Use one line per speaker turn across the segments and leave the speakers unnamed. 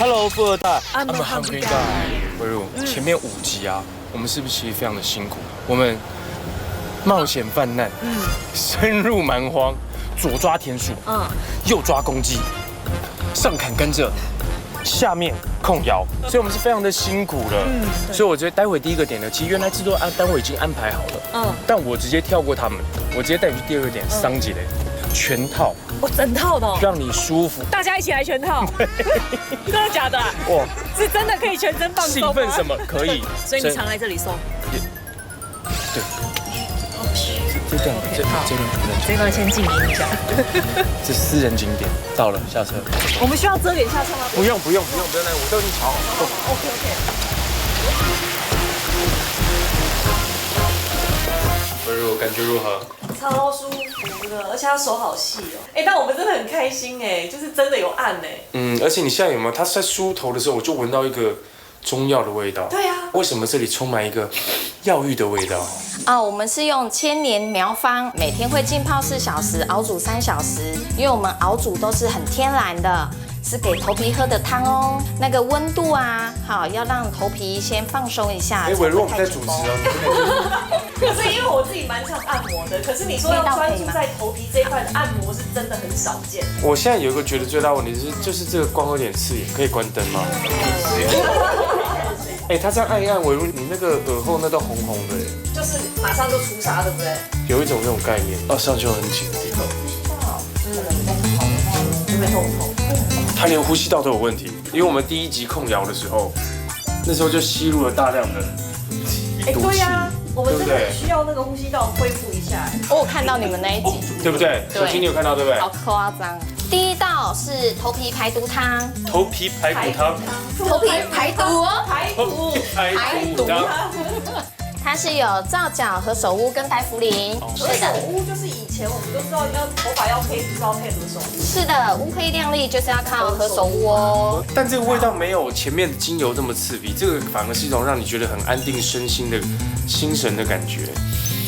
Hello， 富二代
I'm a hungry guy。
慧茹，前面5集啊，我们是不是其实非常的辛苦？我们冒险犯难，深入蛮荒，左抓田鼠，右抓公鸡，上砍甘蔗，下面控窑，所以我们是非常的辛苦的。所以我觉得待会第一个点呢，其实原来制作单位已经安排好了，但我直接跳过他们，我直接带你去第2个点，桑吉嘞，全套。
整套的，
让你舒服。
大家一起来全套，真的假的？哇，是真的可以全身放松吗？
兴奋什么可以？
所以你常来这里送。
对。这段
这段先静音一下。
这私人景点到了，下车。
我们需要遮点下车吗？
不用，来，我都已经瞧好了。OK。慧茹，感觉如何？
超舒服的，而且他手好细哦。但我们真的很开心哎，就是真的有按哎。
而且你现在有没有？他在梳头的时候，我就闻到一个中药的味道。
对啊。
为什么这里充满一个药浴的味道？
我们是用千年苗方，每天会浸泡4小时，熬煮3小时，因为我们熬煮都是很天然的。是给头皮喝的汤哦，那个温度啊，好，要让头皮先放松一下。
伟若我们在主持哦，
可是因为我自己蛮常按摩的，可是你说要专注在头皮这一块的按摩是真的很少见。
我现在有一个觉得最大问题是，就是这个光有点刺眼，可以关灯吗？他这样按一按，伟如你那个耳后那都红红的，
就是马上就出痧，对不对？
有一种这种概念，上就很紧的地方。
就会痛。
他连呼吸道都有问题，因为我们第1集控窑的时候，那时候就吸入了大量的毒气，
对呀，我们真的很需要那个呼吸道恢复一下。
我有看到你们那一集，
对不对？小青你有看到对不对？
好夸张。第1道是头皮排毒汤，
头皮排骨汤，
头皮排毒哦，
排骨汤。
它是有皂角、何首乌跟白茯苓。
何首乌就是以前我们都知道要头发要黑，不知道配何首乌。
是的，乌黑亮丽就是要靠何首乌哦。
但这个味道没有前面的精油这么刺鼻，这个反而是一种让你觉得很安定身心的心神的感觉。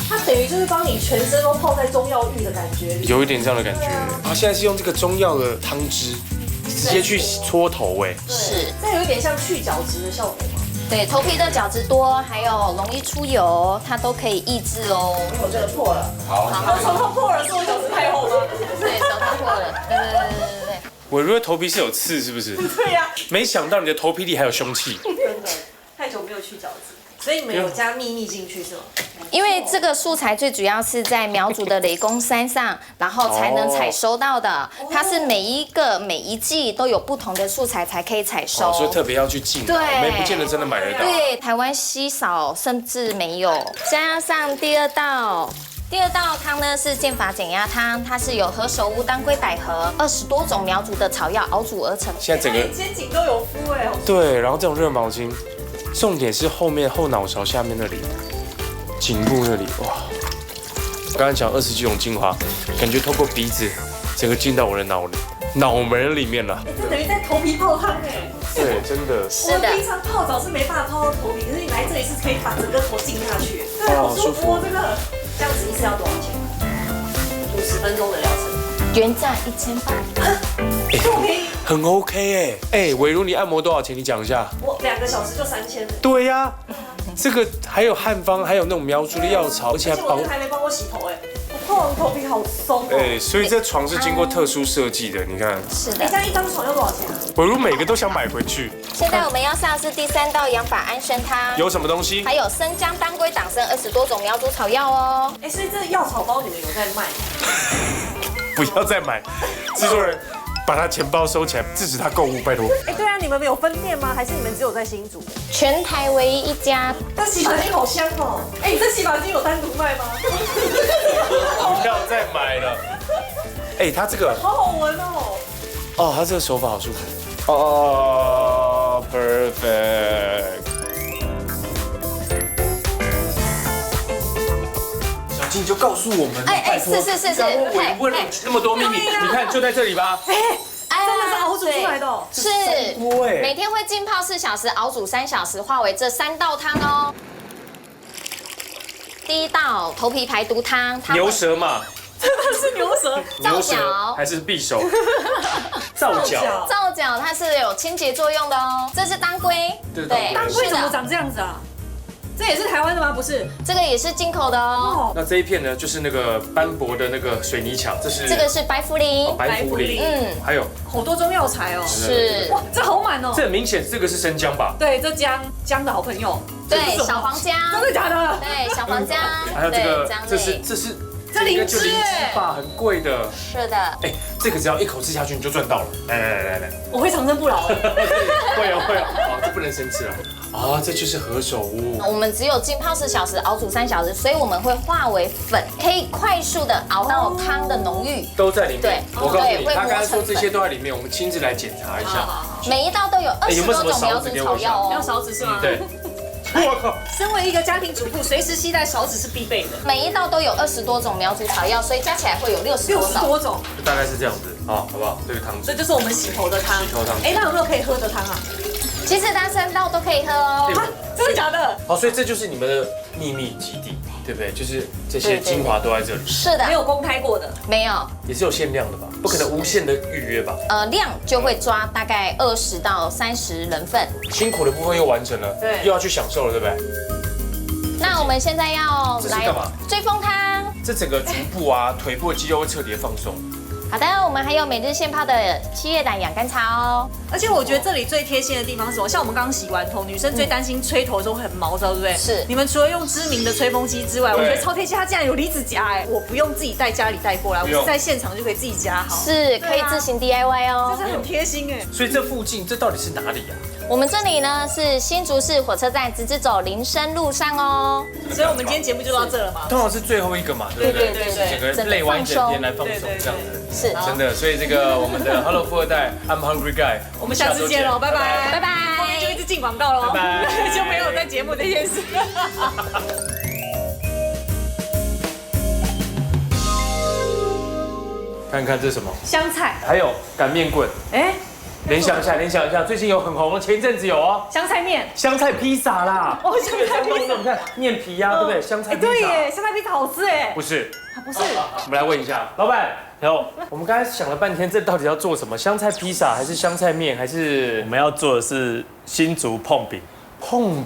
它等于就是帮你全身都泡在中药浴的感觉里，
有一点这样的感觉。现在是用这个中药的汤汁直接去搓头，
是，
这有一点像去角质的效果吗？
对，头皮的角质多，还有容易出油，它都可以抑制哦。
我这个破了，
好，
手套破了，是我角质太厚吗？
对，手套破了，对。
我如果头皮是有刺，是不是？
对呀。
没想到你的头皮里还有凶器。
真的，太久没有去角质，所以你们有加秘密进去是吗？
因为这个素材最主要是在苗族的雷公山上，然后才能采收到的。它是每一季都有不同的素材才可以采收，
所以特别要去进，
对，
没不见得真的买得到。
对，台湾稀少，甚至没有。加上第2道汤呢是健发减压汤，它是有何首乌、当归、百合20多种苗族的草药熬煮而成。
现在整个
肩颈都有敷
对，然后这种热毛巾，重点是后脑勺下面那里。颈部那里哇，刚才讲20几种精华，感觉透过鼻子，整个进到我的脑门里面了。
这等于在头皮泡汤
对，真的。
我们平常泡澡是没办法泡到头皮，可是你来这里是可以把整个头浸下去。对，好舒服哦，这个。这样子一次要多少钱？50分钟的疗程，
原价1800。
这么便宜，
很 OK伟如你按摩多少钱？你讲一下。
我2个小时就3000了。
对呀。这个还有汉方，还有那种苗族的药草，而且
还没帮我洗头我泡完头皮好松
所以这床是经过特殊设计的，你看。
是的。
这样一张床要多少钱啊？
我如每个都想买回去。
现在我们要上的是第3道养发安神汤，
有什么东西？
还有生姜、当归、党参20多种苗族草药哦。
所以这药草包你们有在卖吗？
不要再买，制作人。把他钱包收起来，制止他购物，拜托。
对啊，你们有分店吗？还是你们只有在新竹？
全台唯一1家。
这洗发精好香哦！你这洗发精有单独卖吗？
不要再买了。他这个
好好闻哦。
他这个手法好舒服。perfect。小静就告诉我们。
是。
问了那么多秘密，你看就在这里吧。
真的是熬煮出来的
是，每天会浸泡4小时，熬煮3小时，化为这3道汤哦。第1道头皮排毒汤，
牛舌嘛，
真的是牛舌。
牛舌还是匕首？皂角。
皂角它是有清洁作用的哦。这是当归，
对，
当归怎么长这样子啊？这也是台湾的吗？不是，
这个也是进口的哦。
那这一片呢，就是那个斑驳的那个水泥墙，
这个是白茯苓，
白茯苓，还有
好多中药材哦。
是，
哇，这好满哦。
这很明显，这个是生姜吧？
对，这姜的好朋友。
对，小黄姜。
真的假的？
对，小黄姜。
还有这个，这灵芝吧，很贵的。
是的。
哎，这个只要一口吃下去你就赚到了。来，
我会长生不老。
会啊，这不能生吃了。啊，这就是何首乌。
我们只有浸泡4小时，熬煮3小时，所以我们会化为粉，可以快速的熬到汤的浓郁。
都在里面。
对，
我告诉你，他刚才说这些都在里面，我们亲自来检查一下。
每一道都有20多种苗族草药哦。
要勺子是吗？
对。我靠！
身为一个家庭主妇，随时携带勺子是必备的。
每一道都有20多种苗族草药，所以加起来会有60多种。
大概是这样子，好不好？这个汤，
这就是我们洗头的汤。
洗头汤。
哎，那有没有可以喝的汤啊？
其实单3道都可以喝哦。
真的假的？
好，所以这就是你们的秘密基地，对不对？就是这些精华都在这里。
是的，
没有公开过的，
没有，
也是有限量的吧？不可能无限的预约吧？
量就会抓大概20到30人份。
辛苦的部分又完成了，
对，
又要去享受了，对不对？
那我们现在要来
干嘛？
追风汤。
这整个足部啊、腿部的肌肉会彻底的放松。
好的，我们还有每日现泡的7叶胆养肝茶哦。
而且我觉得这里最贴心的地方是什么？像我们刚刚洗完头，女生最担心吹头的时候会很毛躁，对不对？
是。
你们除了用知名的吹风机之外，我觉得超贴心，它竟然有离子夹，哎，我不用自己带家里带过来，我是在现场就可以自己夹好。
是，可以自行 DIY 哦。
这是很贴心哎。
所以这附近这到底是哪里啊？
我们这里呢是新竹市火车站直直走林森路上哦。
所以我们今天节目就到这了嘛。
通常是最后一个嘛，对不对？
对，
整个累完一整天来放松这样子。
是，
真的。所以这个我们的 Hello 富二代 I'm Hungry Guy，
我们下次见喽，拜拜，
拜拜。
后面就一直进广告喽，
拜拜，
就没有在节目这件事。
看看这是什么？
香菜，
还有擀面棍。
哎，
联想一下，最近有很红的，前一阵子有哦，
香菜面、
香菜披萨啦。
哦，香菜披萨，
你看面皮呀，对不对？香菜披萨。
对耶，香菜披萨好吃哎。
不是，
不是。
我们来问一下老板。我们刚才想了半天，这到底要做什么？香菜披萨还是香菜面？还是
我们要做的是新竹碰饼？
碰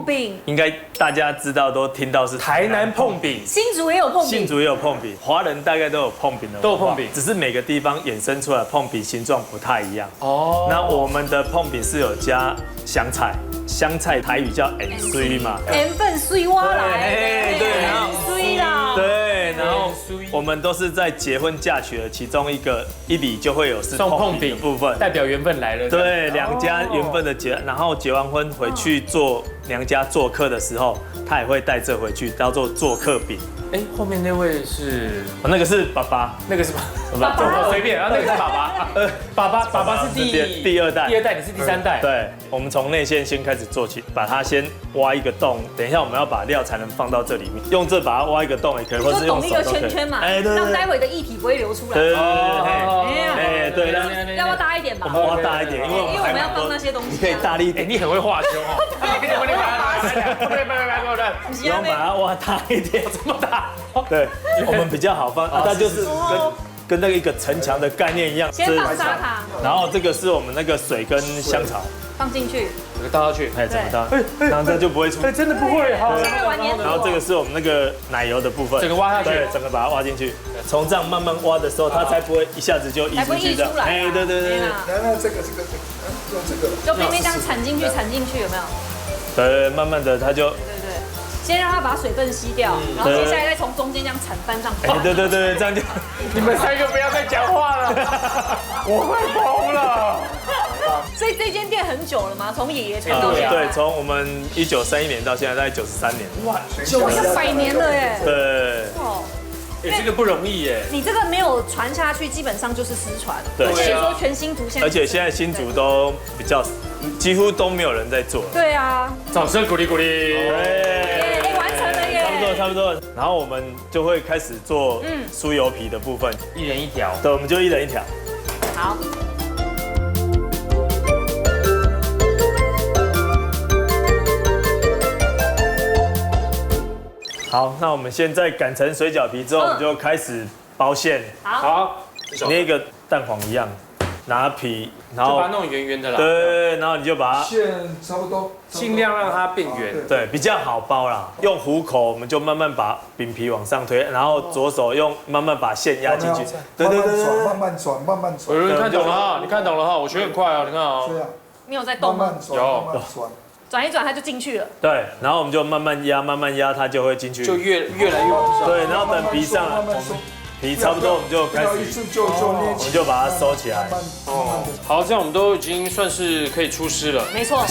饼，
应该大家知道，都听到是
台南碰饼，
新竹也有碰饼，
新竹也有碰饼，华人大概都有碰饼的，
都有碰饼，
只是每个地方衍生出来碰饼形状不太一样。哦，那我们的碰饼是有加香菜，香菜台语叫盐水嘛，
盐分水挖来，
对，
然后水啦，
对，然后我们都是在结婚嫁娶的其中一礼就会有是碰饼的部分，
代表缘分来了。
对，两家缘分的结，然后结完婚回去做娘家做客的时候，他也会带这回去，叫做做客饼。
哎，后面那位是，
那个是爸爸，
那个是爸爸，随便，然后那个是爸爸，爸爸是第二代，你是第3代。
对，我们从内馅先开始做起，把它先挖一个洞，等一下我们要把料才能放到这里面，用这把它挖一个洞也可以，或是用手都可以。
懂一个圈圈嘛，让待会的液体不会流出来。
对，
要不要大一点吧？
我们挖大一点，因为
我们要放那些东西。
你可以大力一点，
你很会化胸哦。
不用把它挖大一点，这么大。对，我们比较好放，它就是跟那个一个城墙的概念一样。
先放砂糖，
然后这个是我们那个水跟香草
放进去，
这个倒下去，
怎么倒？然后这就不会出，
真的不会，好。
然后这个是我们那个奶油的部分，
整个挖下去，
对，整个把它挖进去。从这样慢慢挖的时候，它才不会一下子就溢出去的。
哎，
对。
那这个，用这个，
就边边这样铲进去，有没有？
对，慢慢的它就。
先让它把水分吸掉，然后接下来再从中间这样铲翻上。
对，这样就。
你们3个不要再讲话了，我快疯了。
所以这间店很久了吗？从爷爷传到现在。
对，从我们1931年到现在，大概93年。
哇，100年了耶。
对。
哦。
这个不容易耶。
你这个没有传下去，基本上就是失传。
对。
而且说全新竹现在。
而且现在新竹都比较，几乎都没有人在做。
对啊。
掌声鼓励鼓励。
完成了耶。
差不多。然后我们就会开始做酥油皮的部分，
一人一条。
对，我们就一人一条。
好。
好，那我们现在擀成水饺皮之后，我们就开始包馅，
好，
捏一个蛋黄一样，拿皮，然后
就把它弄圆圆的啦。
对，然后你就把它
馅差不多，
尽量让它变圆。
对比较好包啦。用虎口，我们就慢慢把饼皮往上推，然后左手用慢慢把馅压进去。对，
慢慢转，慢慢转。
有人看懂了哈，你看懂了哈，我学很快哦，你看哦。
这样，
你有在动吗？
慢慢转，慢慢转。
转一转它就进去了。
对，然后我们就慢慢压，慢慢压，它就会进去。
就越来越往上。
对，然后等皮上来，
慢慢收。
皮差不多，我们就开始，
一次就捏起，
我们就把它收起来。
哦，好，这样我们都已经算是可以出师了。
没错，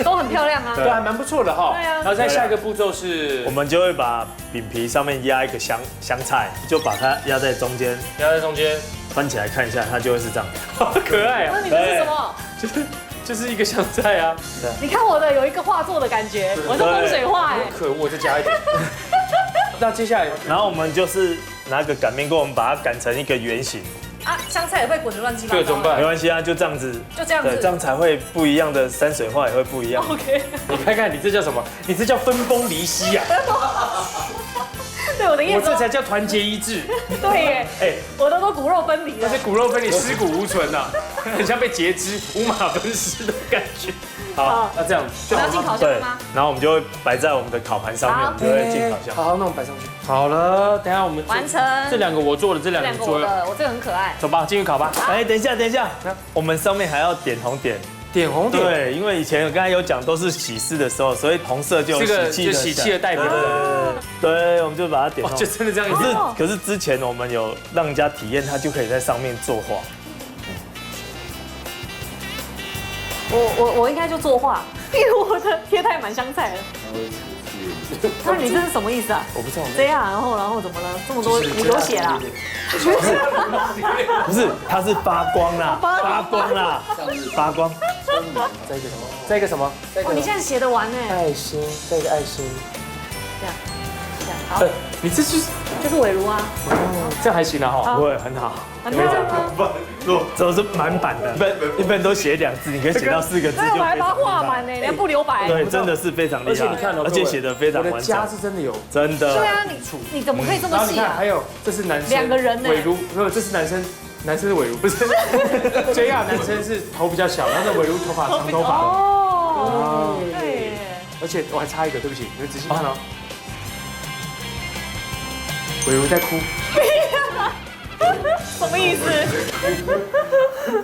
都很漂亮啊。
对，还蛮不错的哈。
对啊。
然后再下一个步骤是，
我们就会把饼皮上面压一个香菜，就把它压在中间，
压在中间，
翻起来看一下，它就会是这样。
好可爱啊！
那你这是什么？
就是一个香菜啊。
你看我的有一个画作的感觉，我是风水画哎。
可恶，我再加一点。那接下来，
然后我们就是拿个擀面棍，我们把它擀成一个圆形。
啊，香菜也会滚得乱七八糟。
对，怎么办？
没关系啊，就这样子。
就这样子。
对，这样才会不一样的山水画也会不一样。
OK。
你看看，你这叫什么？你这叫分崩离析啊！
对，我的意思。
我这才叫团结一致。
对耶。哎，我的都骨肉分离了。
但是骨肉分离，尸骨无存呐，很像被截肢、五马分尸的感觉。好，那这样
就要进烤箱吗？
然后我们就会摆在我们的烤盘上面，我们就会进烤箱。
好，那我们摆上去。好了，等下我们
完成。
这2个我做的，这2个你做的，
我这个很可爱。
走吧，进去烤吧。
哎，等一下，我们上面还要点红点。
点红点。
对，因为以前我刚才有讲都是喜事的时候，所以红色就有喜气的代表。对，我们就把它点红。
就真的这样。
可是之前我们有让人家体验，他就可以在上面作画。
我应该就作画，因为我的贴太满香菜了。那你这是什么意思啊？
我不知道。
这样，然后怎么了？这么多你流血啦？
不是，它是发光啦，发光。
再一个什么？
哦，你现在写得完呢？
爱心，再一个爱心。
这样，好。
你这
就是尾如啊。
这样还行啊哈，
不会很好。
很漂亮吗？
这是满版的，一般都写2字，你可以写到4个字。
对，我还把它画满呢，连不留白。
对，真的是非常厉害。
而且你看，
而且写的非常完整。
我的家是真的有，
真的。
对啊，你怎么可以这么细啊？
还有，这是男生
2个人呢。
尾如，没有，这是男生是尾如，不是。JR 男生是头比较小，然后尾如头发长头发。
哦。对。
而且我还差一个，对不起，你们仔细看哦。尾如在哭。
什么意思？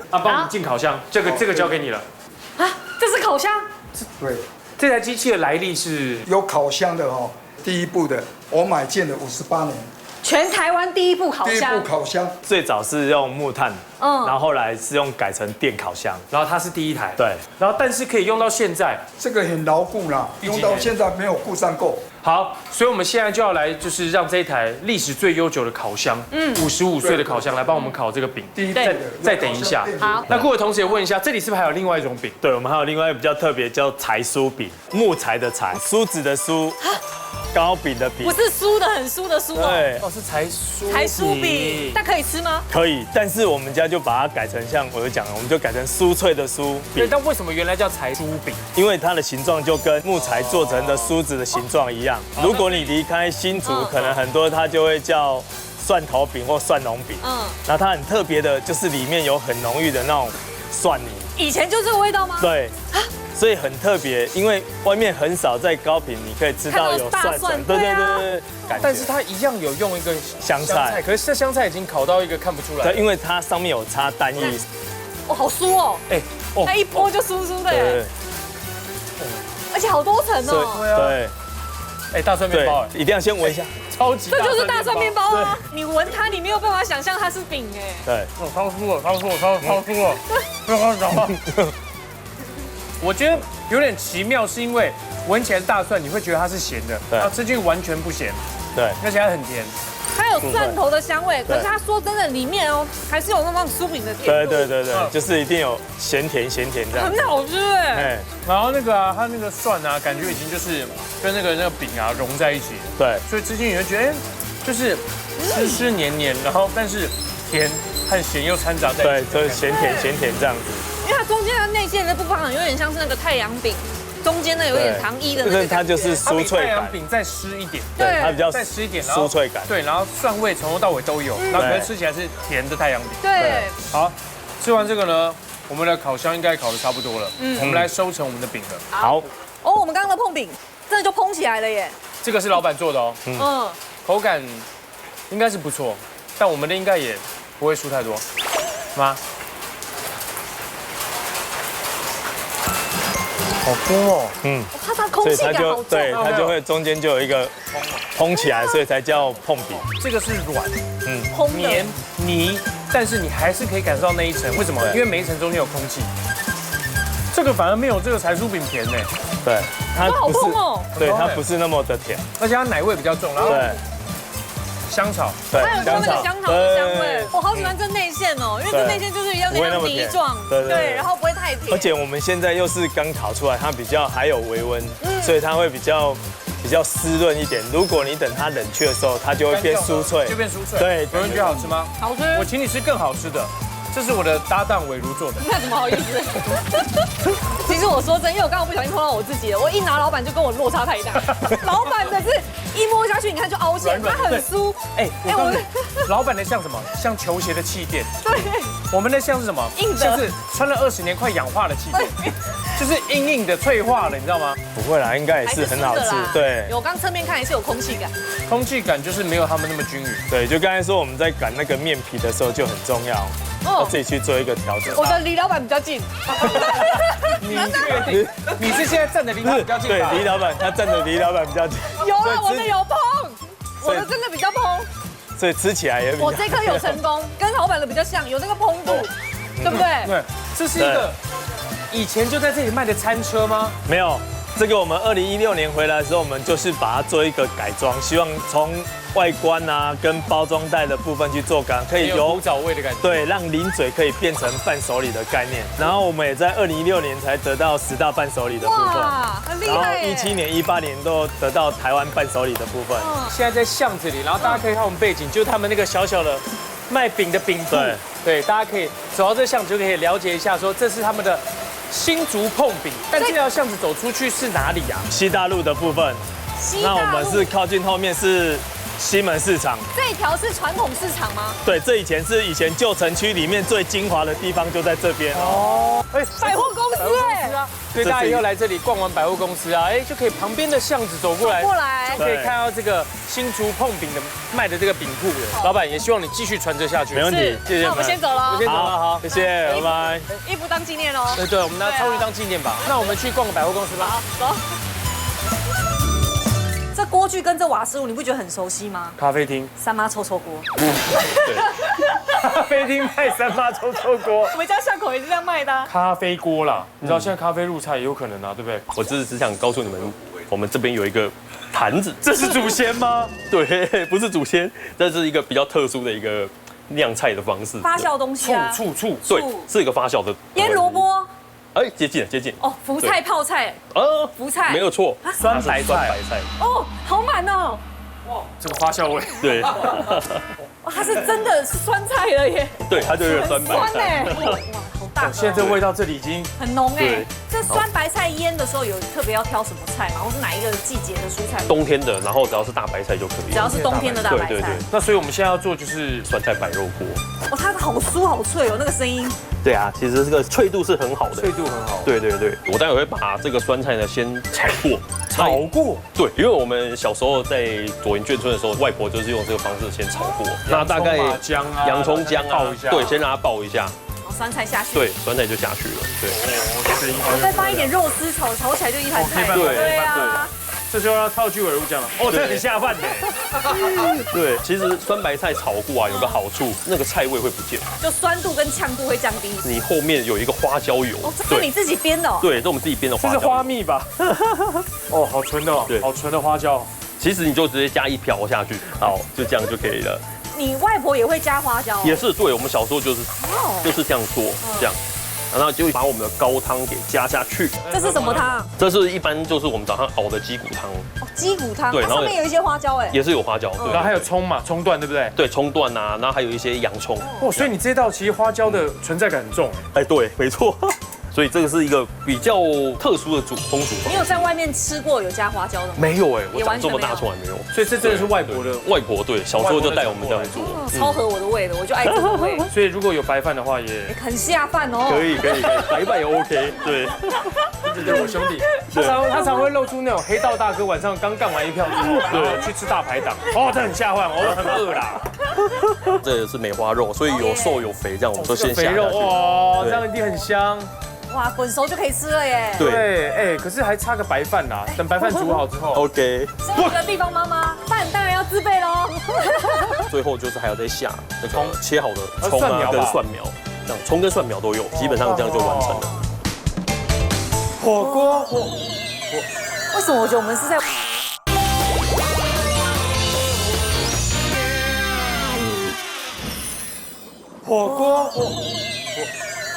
啊，帮我们进烤箱，这个交给你了。
啊，这是烤箱？
对，
这台机器的来历是
有烤箱的哦，第一部的，我买建了58年。
全台湾第一部烤箱。
第一部烤箱，
最早是用木炭，然后后来是用改成电烤箱，
然后它是第一台，
对，
然后但是可以用到现在，
这个很牢固啦，用到现在没有故障过。
好，所以我们现在就要来，就是让这一台历史最悠久的烤箱，55岁的烤箱来帮我们烤这个饼。
第一步
再等一下。
好，
那各位同学问一下，这里是不是还有另外一种饼？
对，我们还有另外一个比较特别，叫柴酥饼，木材的柴，梳子的梳，糕饼的饼。
不是酥的很酥的酥哦。
对，
哦，是柴酥。
柴酥饼，但可以吃吗？
可以，但是我们家就把它改成像我就讲了，我们就改成酥脆的酥
对，
饼，
但为什么原来叫柴酥饼？
因为它的形状就跟木材做成的梳子的形状一样。如果你离开新竹，可能很多它就会叫蒜头饼或蒜蓉饼。然后它很特别的就是里面有很浓郁的那种蒜泥。
以前就这个味道吗？
对。所以很特别，因为外面很少在糕饼你可以吃到有蒜粉，对，
但是它一样有用一个
香菜，
可是这香菜已经烤到一个看不出来。
对，因为它上面有插蛋液。
哦，好酥哦！
哎，
它一剥就酥酥的耶。而且好多层哦。
对。
哎，大蒜面包，
一定要先闻一下，
超级。
这就是大蒜面包啊！你闻它，你没有办法想象它是饼哎。
对。
超酥了，超酥了！不要跟我讲话。我觉得有点奇妙，是因为闻起来是大蒜，你会觉得它是咸的，它吃进去完全不咸，
对，
而且它很甜。
它有蒜头的香味，可是它说真的，里面哦还是有那种酥饼的甜度。
对，就是一定有咸甜这样。
很好吃哎。
然后那个啊，它那个蒜啊，感觉已经就是跟那个饼啊融在一起。
对，
所以吃进去你会觉得，就是湿黏黏，然后但是甜和咸又掺杂在一起。
对，就是咸甜这样子。
因为它中间的内馅的部分有点像是那个太阳饼，中间呢有点糖衣的那个
它就是酥脆感
太阳，饼再湿一点，
对，它比较
再湿一点，然后
酥脆感。
对，然后蒜味从头到尾都有，然后可是吃起来是甜的太阳饼。
对，
好，吃完这个呢，我们的烤箱应该烤的差不多了，我们来收成我们的饼了。
好，
哦，我们刚刚的碰饼真的就蓬起来了耶。
这个是老板做的哦，
嗯，
口感应该是不错，但我们的应该也不会输太多，妈。好多哦，
它空
所以它
气感好重。
对它就会中间就有一个蓬起来，所以才叫碰饼。
这个是软
蓬的
绵泥，但是你还是可以感受到那一层，为什么？
对
因为每一层中间有空气。这个反而没有这个柴酥饼甜呢，
对，它
好
不是
碰哦，
对，它不是那么的甜。
而且它奶味比较重，然后
对
香草，
对，
还有说那个香草的香味
对，
我好喜欢这内馅哦，因为这内馅就是要那样泥状，对，然后不会太甜。
而且我们现在又是刚烤出来，它比较还有微温，所以它会比较湿润一点。如果你等它冷却的时候，它就会变酥脆，
就变酥脆。
对，
有人觉得好吃吗？
好吃，
我请你吃更好吃的，这是我的搭档伟如做的。
那怎么好意思？其实我说真，因为我刚刚不小心碰到我自己了，我一拿老板就跟我落差太大。老板的是一摸下去，你看就凹陷，它很酥。
哎，我告诉你，老板的像什么？像球鞋的气垫。
对，
我们的像是什么？
硬的
像是穿了20年快氧化的气垫，就是硬硬的脆化了，你知道吗？
不会啦，应该也是很好吃。对，
我刚侧面看也是有空气感。
空气感就是没有他们那么均匀。
对，就刚才说我们在擀那个面皮的时候就很重要，要自己去做一个调整。
我的离老板比较近。
你确定？你是现在站的离他比较近
对，
吧？
离老板他站的离老板比较近，
有了，我的有碰，我的真的比较蓬。
所以吃起来也比较。
我这颗有成功，跟老板的比较像，有那个蓬度，对不对？
对，这是一个以前就在这里卖的餐车吗？
没有，这个我们2016年回来的时候，我们就是把它做一个改装，希望从外观啊跟包装袋的部分去做改，可以
有古早味的感觉。
对，让零嘴可以变成伴手礼的概念。然后我们也在2016年才得到10大伴手礼的部分，
哇，很厉
然后
害耶！
17年、18年都得到台湾伴手礼的部分。
现在在巷子里，然后大家可以看我们背景，就是他们那个小小的卖饼的饼铺。对，大家可以走到这巷子就可以了解一下，说这是他们的新竹碰饼。但这条巷子走出去是哪里啊？
西大路的部分，那我们是靠近后面是西门市场。
这一条是传统市场吗？
对，这以前旧城区里面最精华的地方就在这边。
哦，哎，
百货公司哎，
所以大家以后来这里逛完百货公司啊，哎，就可以旁边的巷子走过来，就可以看到这个新竹碰饼的卖的这个饼铺了。老板也希望你继续传承下去。
没问题，谢谢。
那我们先走了，
先走了，好，
谢谢，拜拜。
衣服当纪念哦。
对，我们拿超鱼当纪念吧。那我们去逛个百货公司吧。
好，走。这锅具跟这瓦斯炉，你不觉得很熟悉吗？
咖啡厅，
三妈臭臭锅。
咖啡厅卖三妈臭臭锅。
我们家巷口也是这样卖的啊。
咖啡锅啦，你知道现在咖啡入菜也有可能啊，对不对？
我只想告诉你们，我们这边有一个坛子，
这是祖先吗？
对，不是祖先，这是一个比较特殊的一个酿菜的方式。
发酵东西啊。
醋，
对，是一个发酵的。
腌萝卜。
哎，接近了，接近。
哦，福菜泡菜。福菜。
没有错，
酸白菜。
哦，好满哦。
哇，这个花椒味。
对。
哇，它是真的是酸菜了耶。
对，它就是酸白菜。
哇，好大。
现在这味道这里已经
很浓哎。这酸白菜腌的时候有特别要挑什么菜吗？或是哪一个季节的蔬菜？
冬天的，然后只要是大白菜就可以。
只要是冬天的大白菜。对。
那所以我们现在要做就是
酸菜白肉锅。
哇，它好酥好脆哦，那个声音。
对啊，其实这个脆度是很好的。
脆度很好。
对，我待会会把这个酸菜呢先炒过。
炒过？
对，因为我们小时候在左营眷村的时候，外婆就是用这个方式先炒过。那大概洋葱姜啊，对，先让它爆一下。
酸菜下去。
对，酸菜就下去了。对。
我再放一点肉丝炒起来就一盘菜。对啊。
这就要套句尾如讲了，这很下饭的。
对，其实酸白菜炒过啊，有个好处，那个菜味会不见，
就酸度跟呛度会降低。
你后面有一个花椒油，
这是你自己编的哦？
对，这是我们自己编的花椒。
这是花蜜吧？哦，好纯的哦，好纯的花椒。
其实你就直接加1瓢下去，好，就这样就可以了。
你外婆也会加花椒？
也是，对，我们小时候就是这样做，这样。然后就把我们的高汤给加下去。
这是什么汤？
这是一般就是我们早上熬的鸡骨汤。
哦，鸡骨汤。
对，
它上面有一些花椒哎。
也是有花椒，对。
然后还有葱嘛，葱段对不对？
对，葱段啊，然后还有一些洋葱。
哦，所以你这道其实花椒的存在感很重。
哎，对，没错。所以这个是一个比较特殊的风俗
你有在外面吃过有加花椒的吗？
没有哎，我
也完全没有
长这么大从来没有。
所以这真的是外婆的。
外婆对，小时候就带我们这样做。
超合我的胃的，我就爱这个味，
所以如果有白饭的话也
很下饭哦。
可以，白饭也 OK。对，
这就是我兄弟，他常会露出那种黑道大哥晚上刚干完一票之后，然后去吃大排档。哦，这很下饭，我很饿啦。
这也是梅花肉，所以有瘦有肥，这样我们都先下下去。
哇，这样一定很香。
哇，滚熟就可以吃了耶。
对，哎，可是还差个白饭啦，等白饭煮好之后。
OK。
身为一个地方妈妈，饭当然要自备喽。
最后就是还要再下那个切好的葱啊跟蒜苗，这样葱跟蒜苗都有，基本上这样就完成了。
火锅。
为什么我觉得我们是在？
火锅。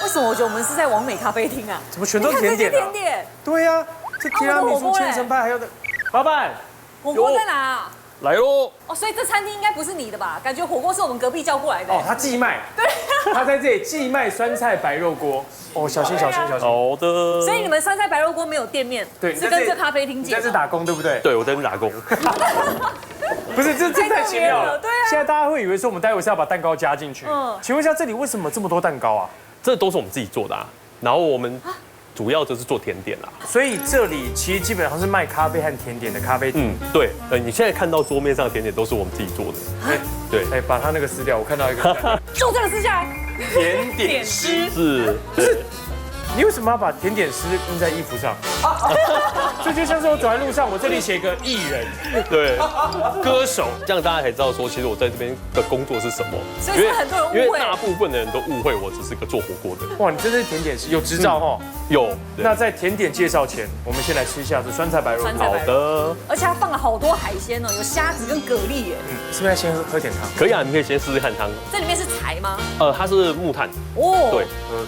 为什么我觉得我们是在王美咖啡厅啊？
怎么全都是甜点？
甜点。
对呀，这提拉米苏、千层派还有的。老板，
火锅在哪？
来喽！
哦，所以这餐厅应该不是你的吧？感觉火锅是我们隔壁叫过来的。
哦，他寄卖。
对。
他在这里寄卖酸菜白肉锅。哦，小心。
好的。
所以你们酸菜白肉锅没有店面，
对，
是跟这咖啡厅借。
你在这打工对不对？
对，我在这打工。
不是，这太奇妙了。
对啊。
现在大家会以为说我们待会是要把蛋糕加进去。请问一下，这里为什么这么多蛋糕啊？
这都是我们自己做的啊。然后我们主要就是做甜点啦。
所以这里其实基本上是卖咖啡和甜点的咖啡厅。
对。你现在看到桌面上的甜点都是我们自己做的。对。
哎，把他那个撕掉，我看到一个。
就这个撕下来。
甜点师。
是。
你为什么要把甜点师印在衣服上？这就像是我走在路上，我这里写个艺人，
对，
歌手，
这样大家才知道说，其实我在这边的工作是什么。
所以是很多人误会，
因为大部分的人都误会我只是个做火锅的。
哇，你真是甜点师，有执照哈？
有。
那在甜点介绍前，我们先来吃一下这酸菜白肉。
好的。
而且它放了好多海鲜哦，有虾子跟蛤蜊耶。
是不是要先喝点汤？
可以啊，你可以先试试看汤。
这里面是柴吗？
它是木炭。
哦。
对。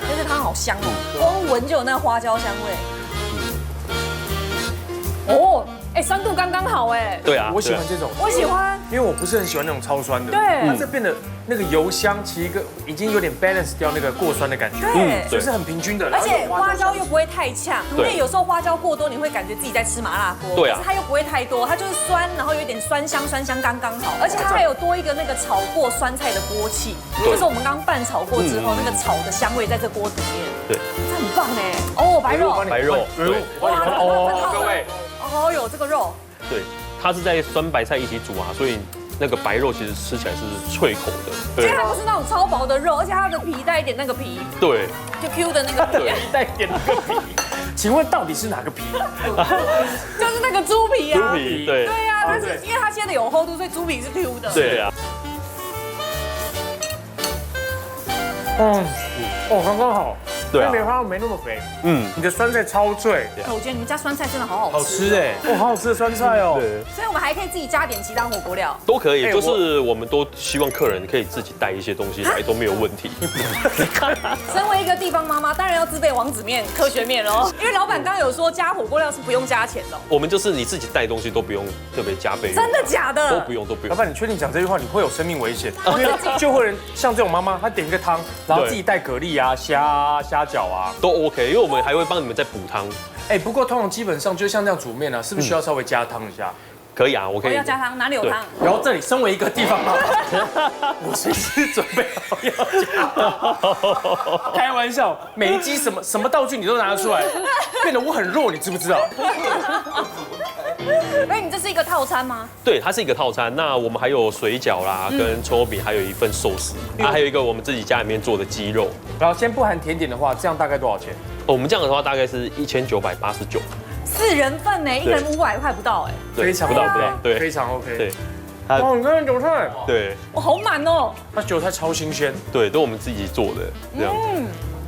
但是汤好香哦，光闻就有那个花椒香味。哦，哎，酸度刚刚好哎。
对啊，
我喜欢这种。
我喜欢，
因为我不是很喜欢那种超酸的。
对。
它这边的那个油香，其实已经有点 balance 掉那个过酸的感觉。
对。
就是很平均的。
而且花椒又不会太呛，因为有时候花椒过多，你会感觉自己在吃麻辣锅。
对啊。
可是它又不会太多，它就是酸，然后有一点酸香刚刚好。而且它还有多一个那个炒过酸菜的锅气，就是我们刚拌炒过之后，那个炒的香味在这锅子里面。
对。
这很棒哎。哦，白肉。
白肉。对。
哦，各位。
哦，有这个肉。
对，它是在酸白菜一起煮啊，所以那个白肉其实吃起来是脆口的。
对，它不是那种超薄的肉，而且它的皮带一点那个皮。
对。
就 Q 的那个皮。
带一点那个皮。请问到底是哪个皮？
就是那个猪皮啊。
猪皮，对。
对啊，但是因为它切的有厚度，所以猪皮是 Q 的。
对啊。
哦，刚刚好。
对啊，
梅花没那么肥。你的酸菜超脆。
我觉得你们家酸菜真的好好吃。
好吃哎，哇，好好吃的酸菜哦。
对。
所以我们还可以自己加点其他火锅料。
都可以，就是我们都希望客人可以自己带一些东西来，都没有问题。
身为一个地方妈妈，当然要自备王子面、科学面喽。因为老板刚刚有说加火锅料是不用加钱的。
我们就是你自己带东西都不用特别加费用。
真的假的？
都不用。
老板，你确定讲这句话你会有生命危险？因为就会人像这种妈妈，她点一个汤，然后自己带蛤蜊啊、虾饺啊，
都 OK， 因为我们还会帮你们再补汤。
哎，不过通常基本上就像这样煮面啊，是不是需要稍微加汤一下？
可以啊，我可以。
要加汤，哪里有汤？
然后这里身为一个地方妈妈，我随时准备好要加。开玩笑，每一集什么道具你都拿得出来，变得我很弱，你知不知道？
所以你这是一个套餐吗？
对，它是一个套餐。那我们还有水饺啦，跟葱油饼，还有一份寿司，还有一个我们自己家里面做的鸡肉。
然后先不含甜点的话，这样大概多少钱？
我们这样的话大概是1989。
4人份呢，一个人500块不到哎，
非常
不到，对，
非常 OK。
对。
哦，你看韭菜，
对，
我好满哦。
它韭菜超新鲜，
对，都我们自己做的这样。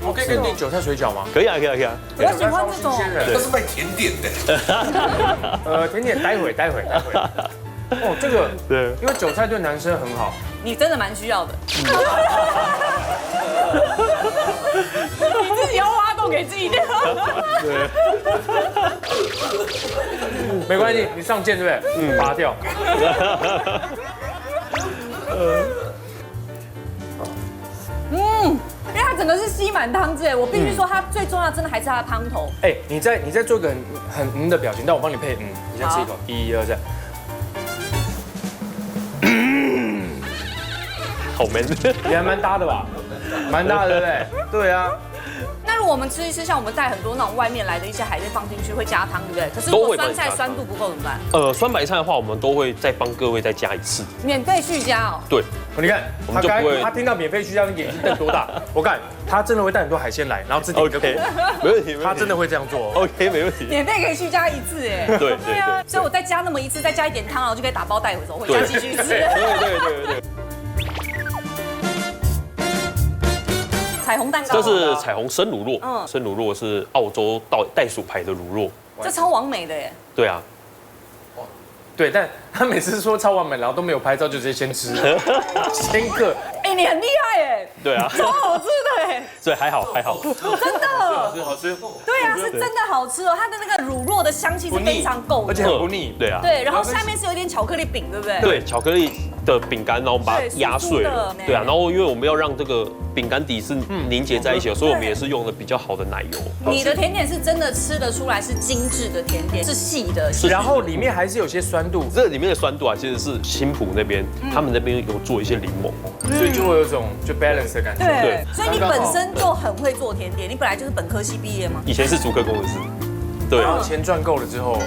我可以跟你点韭菜水饺吗？
可以啊。
我喜欢这种，
这是卖甜点的。
甜点待会。哦，这个
对，
因为韭菜对男生很好。
你真的蛮需要的。你自己要挖洞给自己跳。
对。
没关系，你上剑对不对？拔掉。
因为它整个是吸满汤汁，我必须说它最重要真的还是它的汤头。
哎，你再做个很的表情，但我帮你配你先吃一口，1、2、3。
好 man，
也还蛮搭的吧？蛮搭的，对不对？对啊。
那如果我们吃一吃，像我们带很多那种外面来的一些海鲜放进去，会加汤，对不对？可是如果酸菜酸度不够怎么办？
酸白菜的话，我们都会再帮各位再加一次，
免费续加哦。
对，
你看
我们就不会
他听到免费续加，那眼睛瞪多大？我看他真的会带很多海鲜来，然后自己一个锅，
没问题，
他真的会这样做。
OK， 没问题。
免费可以续加1次，哎。
对
啊，所以我再加那么1次，再加一点汤，然后就可以打包带回走，回家继续吃。
对。
彩虹蛋糕，
这是彩虹生乳酪，生乳酪是澳洲袋鼠牌的乳酪，
这超完美的耶。
对啊，
对，但他每次说超完美，然后都没有拍照，就直接先吃，先嗑。
哎，你很厉害耶。
对啊，
超好吃的哎。
所以还好，
真的。
好吃。
对啊，是真的好吃哦，它的那个乳酪的香气是非常够的，
而且很不腻。
对啊。
对，然后下面是有一点巧克力饼，对不对？
对，巧克力的饼干，然后把它压碎了。对啊，然后因为我们要让这个饼干底是凝结在一起的，所以我们也是用了比较好的奶油。
你的甜点是真的吃得出来是精致的甜点，是细的，
然后里面还是有些酸度。
这里面的酸度啊，其实是新浦那边，他们那边有做一些柠檬，
所以就会有一种就 balance 的感觉。
对，所以你本身就很会做甜点，你本来就是本科系毕业吗？
以前是竹科工程师，对，
然后钱赚够了之后。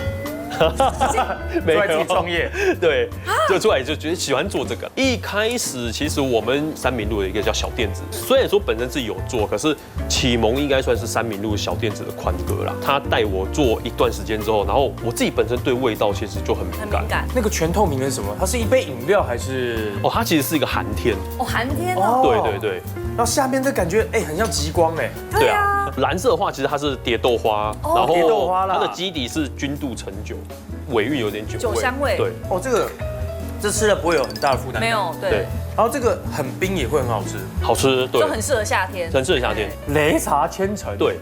没有
自己创业，
对，就出来就觉得喜欢做这个。一开始其实我们三民路有一个叫小店子，虽然说本身自己有做，可是启蒙应该算是三民路小店子的宽哥啦。他带我做一段时间之后，然后我自己本身对味道其实就很敏感。
那个全透明的是什么？它是一杯饮料还是？
哦，它其实是一个寒天。
哦，寒天哦。
对。
然后下面这感觉很像极光哎。
对啊。
蓝色的话，其实它是蝶豆花，然后
蝶豆花啦，
它的基底是君度橙酒，尾韵有点酒
香味。
对，
哦，这吃了不会有很大的负担。
没有，对。
然后这个很冰也会很好吃，
好吃，对，
就很适合夏天，
很适合夏天。
擂茶千层，
对，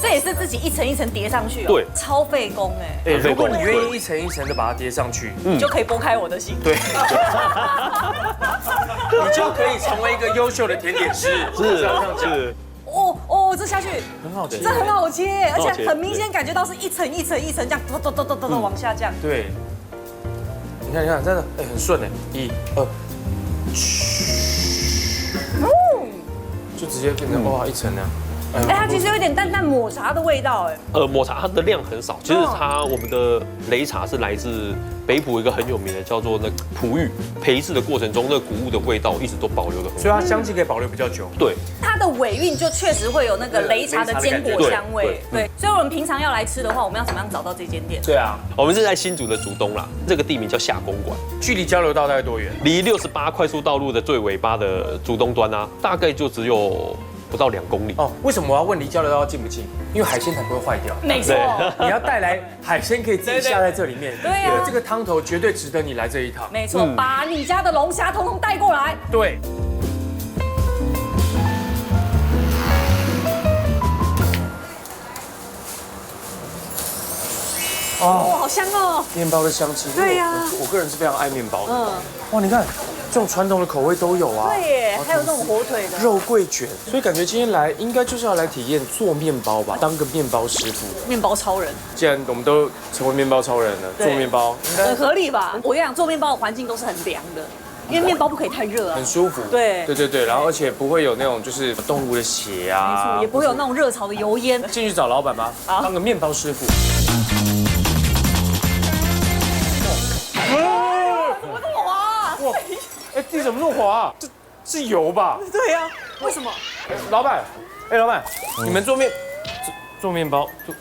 这也是自己一层一层叠上去，
对，
超费工哎。
如果你愿意一层一层的把它叠上去，
你就可以拨开我的心。
对，你就可以成为一个优秀的甜点师，
是
这样讲。
哦，这下去
很好切，
这很好切，而且很明显感觉到是一层一层一层这样，咚往下降。
对，你看，真的，很顺哎，1、2，就直接变成哇一层呢。
它其实有一点淡淡抹茶的味道哎。
抹茶它的量很少，其实我们的擂茶是来自北埔一个很有名的叫做那璞玉培制的过程中，那谷物的味道一直都保留的很好，
所以它香气可以保留比较久。对，
它的尾韵就确实会有那个擂茶的坚果香味。对，所以我们平常要来吃的话，我们要怎么样找到这间店？
对啊，
我们是在新竹的竹东啦，这个地名叫夏公馆，
距离交流道大概多远？
离68快速道路的最尾巴的竹东端啊，大概就只有不到2公里。
哦，为什么我要问离交流道近不近？因为海鲜才不会坏掉。
没错，
你要带来海鲜可以自己下在这里面。
对啊，
这个汤头绝对值得你来这一趟。
没错，把你家的龙虾统统带过来。
对。
哦，好香哦！
面包的香气。
对呀，
我个人是非常爱面包的。哇，你看这种传统的口味都有啊。
对耶，还有那种火腿的
肉桂卷，所以感觉今天来应该就是要来体验做面包吧，当个面包师傅，
面包超人。
既然我们都成为面包超人了，做面包应该
很合理吧？我跟你讲，做面包的环境都是很凉的。因为面包不可以太热啊，
很舒服。对，然后而且不会有那种就是动物的血啊，
没错，也不会有那种热炒的油烟。
进去找老板吧，当个面包师傅。
怎么这么滑？哇，
地怎么那么滑？这是油吧？
对呀，为什么？
老板，老板，你们做面包
对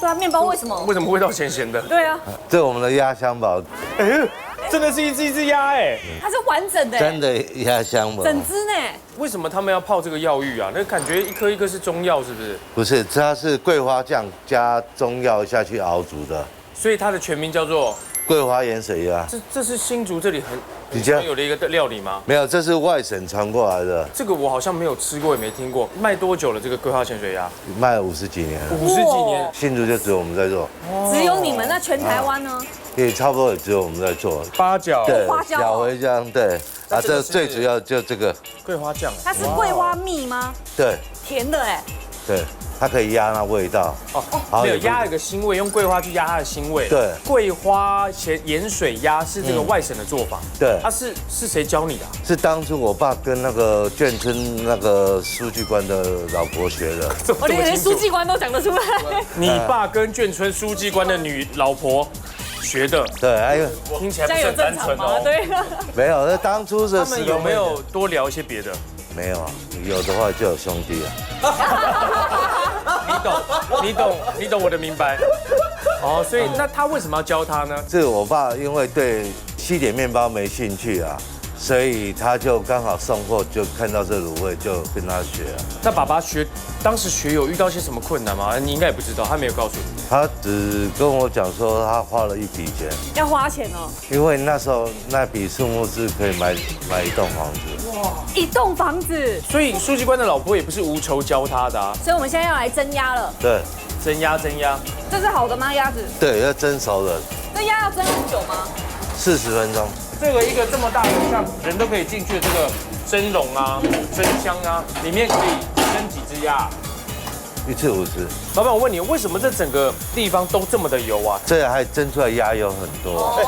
啊，面包为什么
味道咸咸的？
对啊，
这我们的鸭香堡。
真的是一只鸭哎，
它是完整的，
真的鸭香堡，
整只呢。
为什么他们要泡这个药浴啊？那感觉一颗一颗是中药，是不是？
不是，它是桂花酱加中药下去熬煮的，
所以它的全名叫做
桂花盐水鸭。
这是新竹这里很
比较
有的一个料理吗？
没有，这是外省传过来的，
这个我好像没有吃过，也没听过。卖多久了？这个桂花咸水鸭
卖了50几年了。
50几年，
新竹就只有我们在做，
只有你们，那全台湾呢？
也差不多也只有我们在做。
八角，
对，
花椒哦
小茴香，对。啊，这
这个是
最主要就这个，
桂花酱。
它是桂花蜜吗？
对
甜的哎。
对，它可以压那味道。
哦，没有压有个腥味，用桂花去压它的腥味。
对，
桂花盐水鸭是这个外省的做法。
对，
它是谁教你的？
是当初我爸跟那个眷村那个书记官的老婆学的。
我连书记官都讲得出来。
你爸跟眷村书记官的老婆学的。
对，还有
听起来不是很单纯哦。
对。
没有，那当初是
他们有没有多聊一些别的？
没有，有的话就有兄弟了。
你懂我的明白。哦，所以那他为什么要教他呢？
这个我爸因为对西点面包没兴趣啊，所以他就刚好送货，就看到这卤味，就跟他学啊。
那爸爸当时学有遇到些什么困难吗？你应该也不知道，他没有告诉你。
他只跟我讲说他花了一笔钱，
要花钱哦。
因为那时候那笔数目是可以买一栋房子。
哇，一栋房子。
所以书记官的老婆也不是无酬教他的啊。
所以我们现在要来蒸鸭了。
对，
蒸鸭。
这是好的吗？鸭子？
对，要蒸熟的。
这鸭要蒸很久吗
？40分钟。
这个一个这么大的像人都可以进去的这个蒸笼啊、蒸箱啊，里面可以蒸几只鸭
？1次50。
老板，我问你，为什么这整个地方都这么的油啊？
这还蒸出来鸭油很多。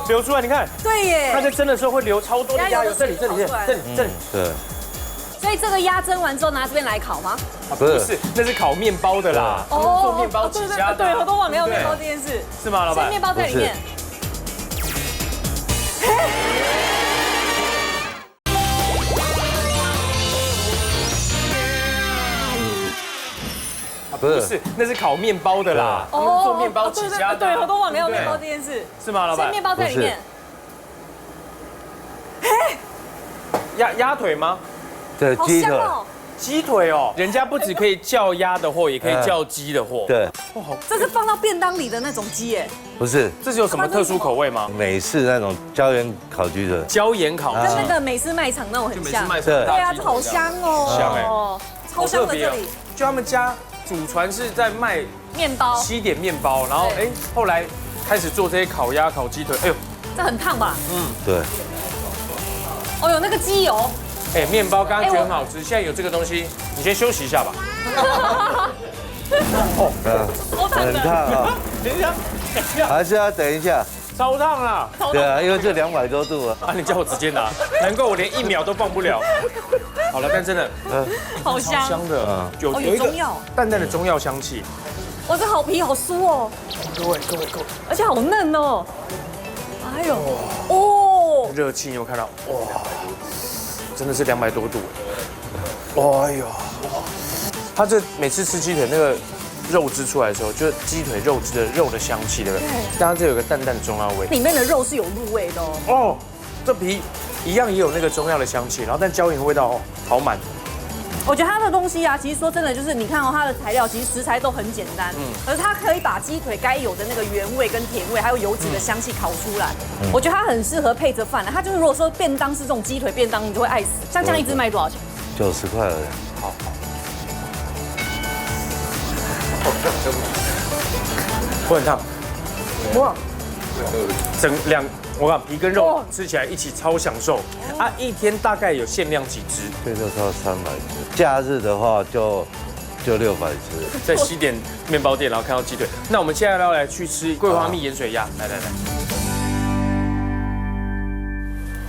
流出来，你看。
对耶。
它在蒸的时候会流超多的鸭油，这里。
对。
所以这个鸭蒸完之后拿这边来烤吗？
不是，那是烤面包的啦。做面包起家的。
对，我都忘了有面包这件事。
是吗，老板？
面包在里面。
不是，那是烤面包的啦。哦，做面包起家的。
对，我都忘了有面包这件事。
是吗，老板？
面包在里面。
鸭腿吗？
对，鸡腿。
鸡腿哦，人家不只可以叫鸭的货，也可以叫鸡的货。
对。
这是放到便当里的那种鸡耶？
不是，
这是有什么特殊口味吗？
美式那种椒盐烤鸡腿。
椒盐烤鸡。
跟那个美式卖场那种很像。
对
啊，这好香哦。
香哎，
超香的这里。
就他们家祖传是在卖
面包，
西点面包，然后后来开始做这些烤鸭、烤鸡腿。哎呦，
这很烫吧？
对。
哦，有那个鸡油。
面包刚刚觉得很好吃，现在有这个东西，你先休息一下吧。
很烫啊！
等一下，
还是要等一下。
超烫啦！
对啊，因为这200多度啊。
你叫我直接拿，难怪我连1秒都放不了。好了，但真的，
好香，
香的，有一个淡淡的中药香气。
哇，这好皮好酥哦！
各位，
而且好嫩哦！哎呦，哦，
热气你有看到？哇，真的是200多度。哎呦，他这每次吃鸡腿那个肉汁出来的时候，就是鸡腿肉汁的肉的香气，对不对？但它这有个淡淡的中药味，
里面的肉是有入味的哦。
哦，这皮一样也有那个中药的香气，然后但椒盐的味道好满。
我觉得它的东西啊，其实说真的，就是你看哦，它的材料其实食材都很简单，可是它可以把鸡腿该有的那个原味跟甜味，还有油脂的香气烤出来。我觉得它很适合配着饭。它就是如果说便当是这种鸡腿便当，你就会爱死。像这样一只卖多少钱
？90块而已。
好。我很烫。哇！我讲皮跟肉吃起来一起超享受啊！一天大概有限量几只？
最多到300只。假日的话就600只。
在西点面包店，然后看到鸡腿。那我们现在要来去吃桂花蜜盐水鸭，来。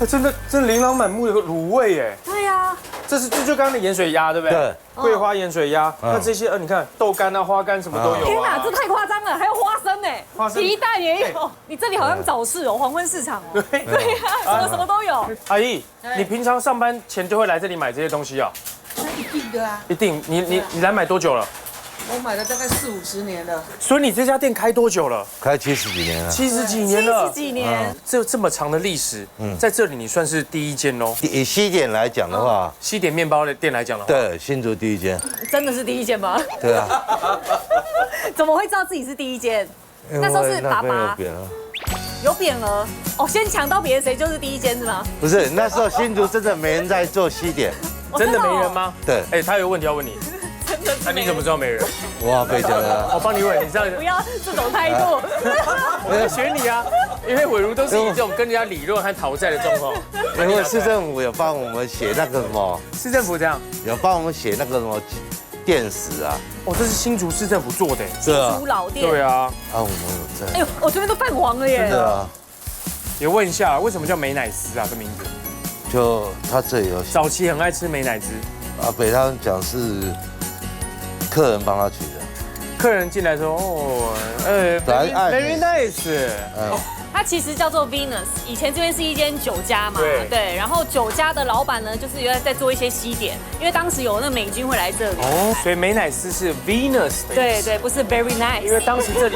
真的琳琅满目的卤味耶！
对呀，
这就刚刚的盐水鸭，对不对？
对，
桂花盐水鸭。那这些你看豆干啊、花干什么都有。
天哪，这太夸张了！还有花生呢，皮蛋也有。你这里好像早市哦，黄昏市场哦。对呀，什么都有。
阿姨，你平常上班前就会来这里买这些东西啊？
那一定的啊。
一定，你来买多久了？
我买了大概40-50年了。
所以你这家店开多久了？
开70几年了。
70几年了。
70几年。
这么长的历史，在这里你算是第一间哦。
以西点来讲的话，
西点面包的店来讲的话，
对，新竹第一间。
真的是第一间吗？
对啊。
怎么会知道自己是第一间？那时候是爸爸。有匾额哦，先抢到别人谁就是第一间是吗？
不是，那时候新竹真的没人在做西点，
真的没人吗？
对。
哎，他有问题要问你，那你怎么知道没人？
哇，被讲了。
我帮你问，你这样
不要这种态度。
我在学你啊，因为伟如都是以这种跟人家理论和讨债的状况。
因为市政府有帮我们写那个什么，
市政府这样
有帮我们写那个什么电史啊。
哦，这是新竹市政府做的。
是啊。
新竹老店。
对啊。
啊，我们有在。
哎呦，我这边都泛黄了耶。
真的啊。
也问一下，为什么叫美乃滋啊？这名字？
就他这里有
早期很爱吃美乃滋。
啊，北他们讲是客人帮他取的。
客人进来说，哦，very nice。
它其实叫做 Venus， 以前这边是一间酒家嘛，对，然后酒家的老板呢，就是有在做一些西点，因为当时有那美军会来这里，
哦，所以美乃滋是 Venus 的意思，
对，不是 very nice，
因为当时这里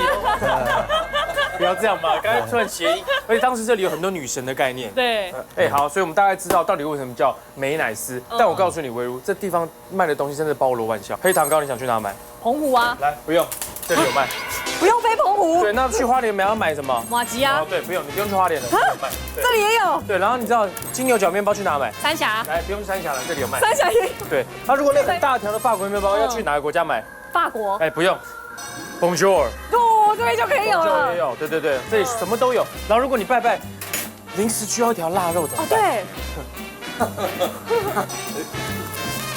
不要这样嘛，刚才突然谐音，而且当时这里有很多女神的概念，
对，
哎，好，所以我们大概知道到底为什么叫美乃滋，但我告诉你，微如这地方卖的东西真的包罗万象，黑糖糕你想去哪买？
澎湖啊，
来，不用，这里有卖。
不用飞澎湖。
对，那去花莲要买什么？
麻吉啊。
哦，对，不用，你不用去花莲了。
这里也有。
对，然后你知道金牛角面包去哪买？
三峡。
来，不用去三峡了，这里有卖。
三峡也有。
对，那如果那很大条的法国面包要去哪个国家买？
法国。
哎，不用 ，Bonjour。
哦，这边就可以有了。
也有，对对对，这里什么都有。然后如果你拜拜，临时需要一条腊肉怎么办？
对。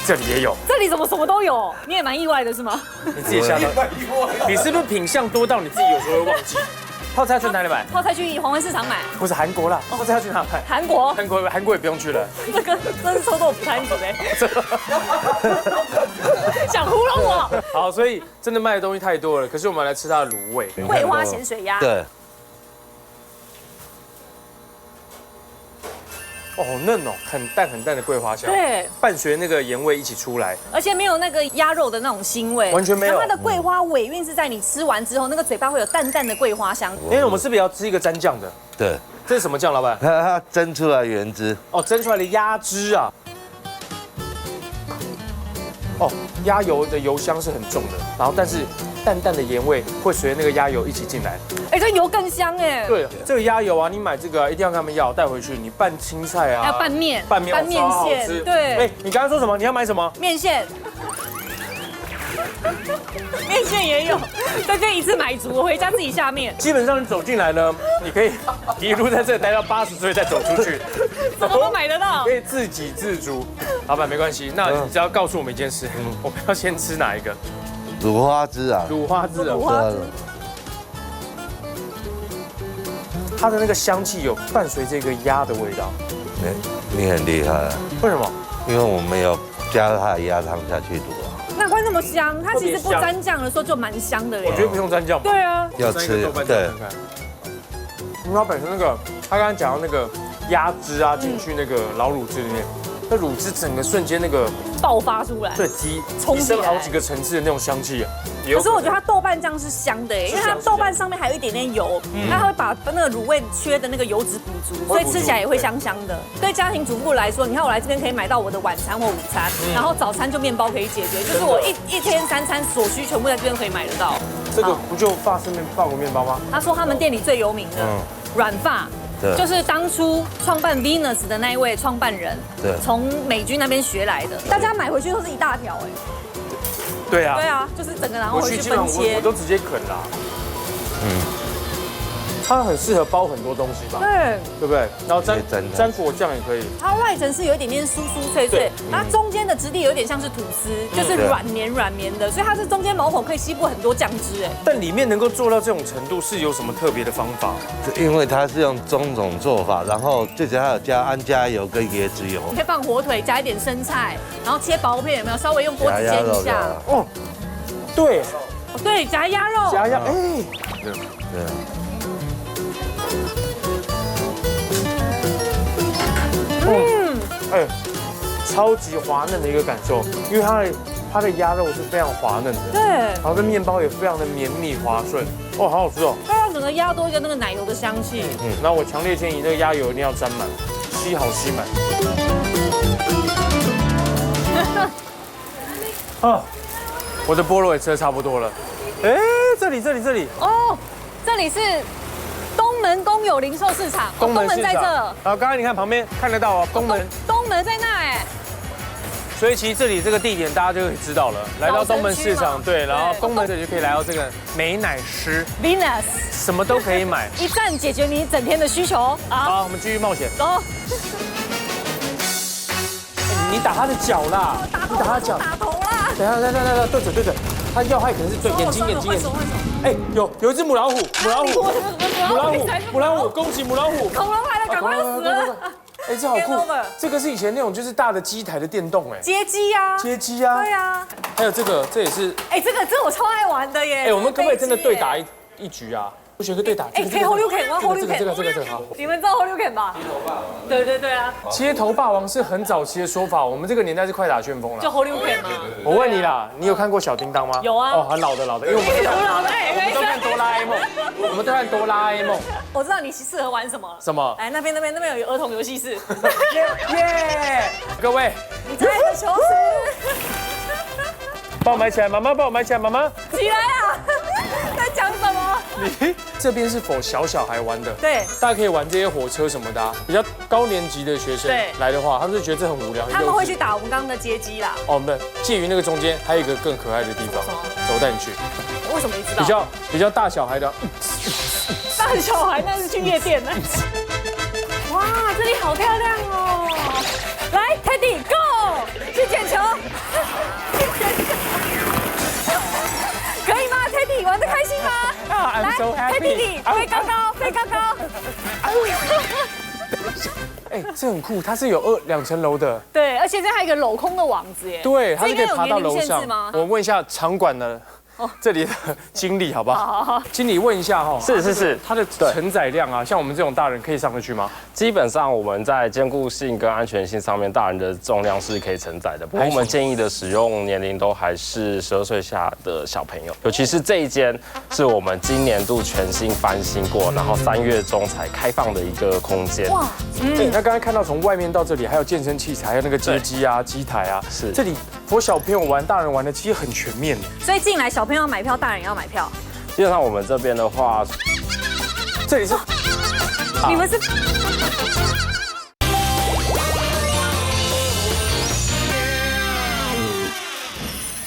这里也有，
这里怎么什么都有？你也蛮意外的是吗？
你自己吓到，你是不是品相多到你自己有时候会忘记？泡菜去哪里买？
泡菜去黄昏市场买。
不是韩国啦，泡菜要去哪买？
韩国。
韩国也不用去了。
这个真是臭豆腐摊子嘞！想糊弄我。
好，所以真的卖的东西太多了，可是我们来吃它的卤味，
桂花咸水鸭。
对。
哦，好嫩哦，很淡的桂花香，
对，
伴随那个盐味一起出来，
而且没有那个鸭肉的那种腥味，
完全没有。
它的桂花尾韵是在你吃完之后，那个嘴巴会有淡淡的桂花香。
因为我们是不是也要吃一个沾酱的？
对，
这是什么酱，老板？
它蒸出来原汁。
哦，蒸出来的鸭汁啊。哦，鸭油的油香是很重的，然后但是淡淡的盐味会随着那个鸭油一起进来。
哎，这油更香哎。
对，这个鸭油啊，你买这个一定要跟他们要带回去，你拌青菜啊，
还有拌面线，对。
哎，你刚刚说什么？你要买什么？
面线。面线也有，这可以一次买足，我回家自己下面。
基本上你走进来呢，你可以一路在这里待到80岁再走出去，
什么都买得到，
可以自给自足。老板没关系，那你只要告诉我们一件事，我们要先吃哪一个？
卤花枝啊，
卤花枝，
卤花枝。
它的那个香气有伴随这个鸭的味道。
你很厉害啊！
为什么？
因为我们有加它的鸭汤下去卤啊。
难怪那么香，它其实不沾酱的时候就蛮香的耶。
我觉得不用沾酱。
对啊。
要吃对。
因为它本身那个，他刚刚讲到那个鸭汁啊进去那个老乳汁里面，那乳汁整个瞬间那个
爆发出来，
对，提升好几个层次的那种香气。
可是我觉得它豆瓣酱是香的，因为它豆瓣上面还有一点点油，它会把那个卤味缺的那个油脂补足，所以吃起来也会香香的。对家庭主妇来说，你看我来这边可以买到我的晚餐或午餐，然后早餐就面包可以解决，就是我一天3餐所需全部在这边可以买得到。
这个不就法国面包吗？
他说他们店里最有名的软发。就是当初创办 Venus 的那一位创办人，从美军那边学来的。大家买回去都是一大条哎。
对啊。
对啊，就是整个然后回去分切。
我都直接啃啦。它很适合包很多东西吧？
对。
对不对？然后沾果酱也可以。
它外层是有一点点酥酥脆脆，它中间的质地有点像是吐司，就是软绵的，所以它是中间毛孔可以吸附很多酱汁哎。
但里面能够做到这种程度，是有什么特别的方法？
因为它是用中种做法，然后最主要有加安佳油跟椰子油。
你可以放火腿，加一点生菜，然后切薄片，有没有？稍微用锅子煎一下。
哦，对，
对，夹鸭肉。
夹鸭，哎，对。哎，超级滑嫩的一个感受，因为它的鸭肉是非常滑嫩的，
对，
然后跟面包也非常的绵密滑顺，哦，好好吃哦。
它让整个鸭多一个那个奶油的香气。
那我强烈建议这个鸭油一定要沾满，吸好吸满。啊，我的菠萝也吃的差不多了。哎，这里。
哦，这里是东东门公有零售市场，
东门市场
在这。
好，刚刚你看旁边看得到哦，东门
在那哎。
所以其实这里这个地点大家就可以知道了，来到东门市场，对，然后东门这里就可以来到这个美乃诗
Venus，
什么都可以买，
一站解决你整天的需求。
好，我们继续冒险。
走。
你打他的脚啦，你打他的脚，
打头啦。
等一下，对准，他要害可能是对眼睛。哎，有一只母老虎，恭喜母老虎，
恐龙来了，赶快死了。
哎，这好酷！这个是以前那种就是大的机台的电动，哎，
街机啊，对啊。
还有这个，这也是，
哎，这我超爱玩的耶。
哎，我们可不可以真的对打一局啊？我选个对打。
哎，可以 Hold You Can， 我要 Hold You Can。
这个好。
你们知道 Hold You Can 吧？对啊。
街头霸王是很早期的说法，我们这个年代是快打旋风了。
就 Hold You Can 吗？
我问你啦，你有看过小叮当吗？
有啊。
哦，很老的，因为我们都看哆啦 A 梦，我们都看哆啦 A 梦。
我知道你适合玩什么。
什么？
来那边有儿童游戏室。
耶！各位，
你猜个球池。
帮我买起来，妈妈帮我买起来，妈妈。
起来啊！在讲什么？
你这边是否小孩玩的？
对，
大家可以玩这些火车什么的啊。比较高年级的学生来的话，他们就觉得这很无聊。
他们会去打我们刚刚的街机啦。
哦，不，介于那个中间还有一个更可爱的地方，走带你去。
为什么你知道？
比较大小孩的。
大小孩那是去夜店的。哇，这里好漂亮哦！来 ，Teddy Go， 去捡球。可以吗 ，Teddy 玩得开心吗？来 ，Teddy 飞高高。
哎，这很酷，它是有2层楼的。
对，而且这还有一个镂空的网子耶。
对，它是可以爬到楼上。
我
问一下场馆的这里的经理好不好？好。经理问一下哈。
是，
它的承载量啊，像我们这种大人可以上得去吗？
基本上我们在坚固性跟安全性上面，大人的重量是可以承载的。不过我们建议的使用年龄都还是12岁下的小朋友，尤其是这一间是我们今年度全新翻新过，然后3月中才开放的一个空间。哇，
对，那刚才看到从外面到这里还有健身器材，还有那个街机啊、机台啊，是这里for小朋友玩、大人玩的，其实很全面。
所以进来小朋友要买票，大人也要买票。
基本上我们这边的话，
这里是
你们是。